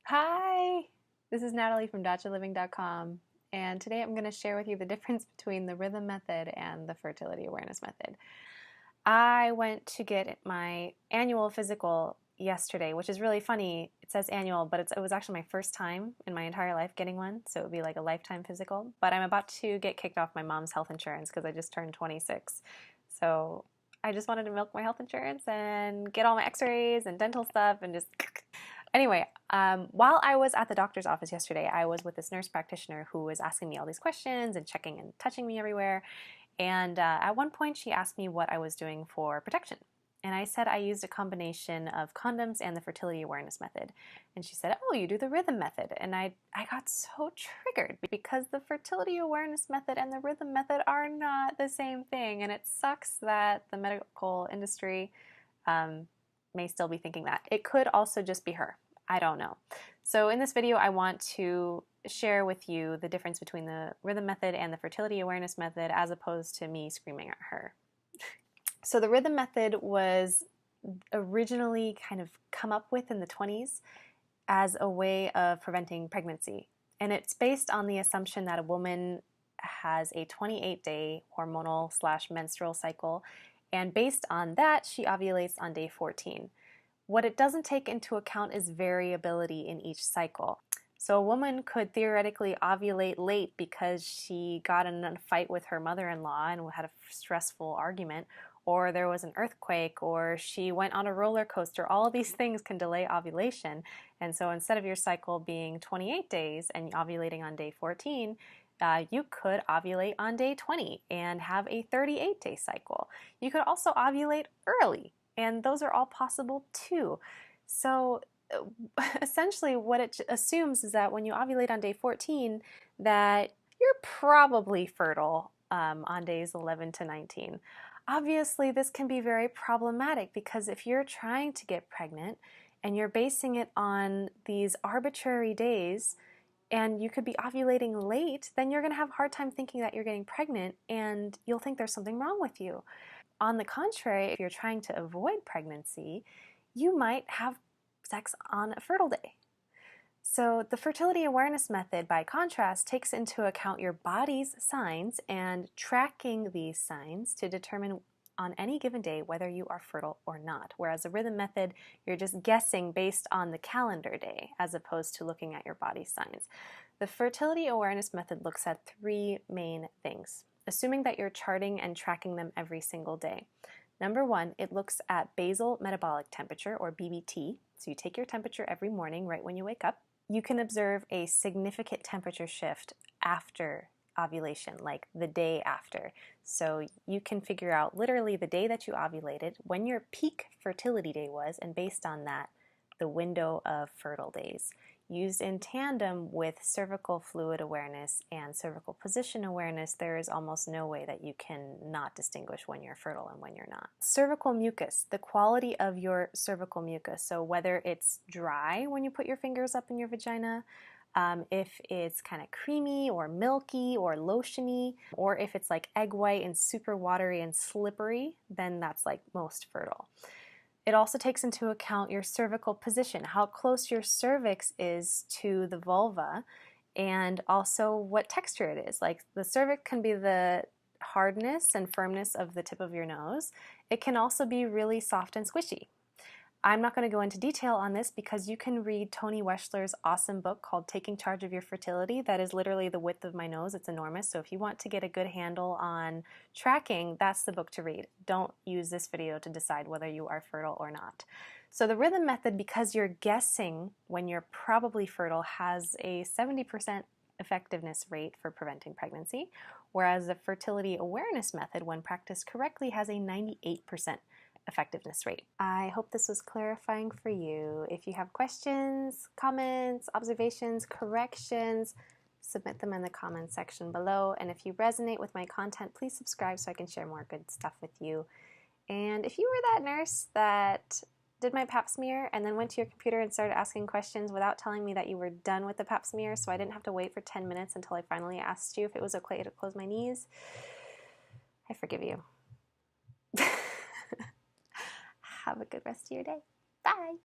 Hi, this is Natalie from DachaLiving.com, and today I'm going to share with you the difference between the rhythm method and the fertility awareness method. I went to get my annual physical yesterday, which is really funny. It says annual, but it was actually my first time in my entire life getting one, so it would be like a lifetime physical. But I'm about to get kicked off my mom's health insurance because I just turned 26. So I just wanted to milk my health insurance and get all my x-rays and dental stuff and just anyway, while I was at the doctor's office yesterday, I was with this nurse practitioner who was asking me all these questions and checking and touching me everywhere. And at one point, she asked me what I was doing for protection. And I said I used a combination of condoms and the fertility awareness method. And she said, oh, you do the rhythm method. And I got so triggered because the fertility awareness method and the rhythm method are not the same thing. And it sucks that the medical industry may still be thinking that. It could also just be her. I don't know. So in this video, I want to share with you the difference between the rhythm method and the fertility awareness method as opposed to me screaming at her. So the rhythm method was originally kind of come up with in the 20s as a way of preventing pregnancy. And it's based on the assumption that a woman has a 28-day hormonal/menstrual cycle, and based on that, she ovulates on day 14. What it doesn't take into account is variability in each cycle. So a woman could theoretically ovulate late because she got in a fight with her mother-in-law and had a stressful argument, or there was an earthquake, or she went on a roller coaster. All of these things can delay ovulation. And so instead of your cycle being 28 days and ovulating on day 14, you could ovulate on day 20 and have a 38-day cycle. You could also ovulate early, and those are all possible too. So essentially what it assumes is that when you ovulate on day 14 that you're probably fertile on days 11 to 19. Obviously this can be very problematic because if you're trying to get pregnant and you're basing it on these arbitrary days and you could be ovulating late, then you're going to have a hard time thinking that you're getting pregnant and you'll think there's something wrong with you. On the contrary, if you're trying to avoid pregnancy, you might have sex on a fertile day. So the fertility awareness method, by contrast, takes into account your body's signs and tracking these signs to determine on any given day whether you are fertile or not. Whereas the rhythm method, you're just guessing based on the calendar day as opposed to looking at your body's signs. The fertility awareness method looks at three main things, assuming that you're charting and tracking them every single day. Number one, it looks at basal metabolic temperature, or BMT. So you take your temperature every morning right when you wake up. You can observe a significant temperature shift after ovulation, like the day after. So you can figure out literally the day that you ovulated, when your peak fertility day was, and based on that, the window of fertile days. Used in tandem with cervical fluid awareness and cervical position awareness, there is almost no way that you can not distinguish when you're fertile and when you're not. Cervical mucus, the quality of your cervical mucus, so whether it's dry when you put your fingers up in your vagina, if it's kind of creamy or milky or lotiony, or if it's like egg white and super watery and slippery, then that's like most fertile. It also takes into account your cervical position, how close your cervix is to the vulva, and also what texture it is. Like the cervix can be the hardness and firmness of the tip of your nose. It can also be really soft and squishy. I'm not going to go into detail on this because you can read Toni Weschler's awesome book called Taking Charge of Your Fertility. That is literally the width of my nose. It's enormous. So if you want to get a good handle on tracking, that's the book to read. Don't use this video to decide whether you are fertile or not. So the rhythm method, because you're guessing when you're probably fertile, has a 70% effectiveness rate for preventing pregnancy, whereas the fertility awareness method, when practiced correctly, has a 98% effectiveness rate. I hope this was clarifying for you. If you have questions, comments, observations, corrections, submit them in the comments section below. And if you resonate with my content, please subscribe so I can share more good stuff with you. And if you were that nurse that did my pap smear and then went to your computer and started asking questions without telling me that you were done with the pap smear, so I didn't have to wait for 10 minutes until I finally asked you if it was okay to close my knees, I forgive you. Have a good rest of your day. Bye.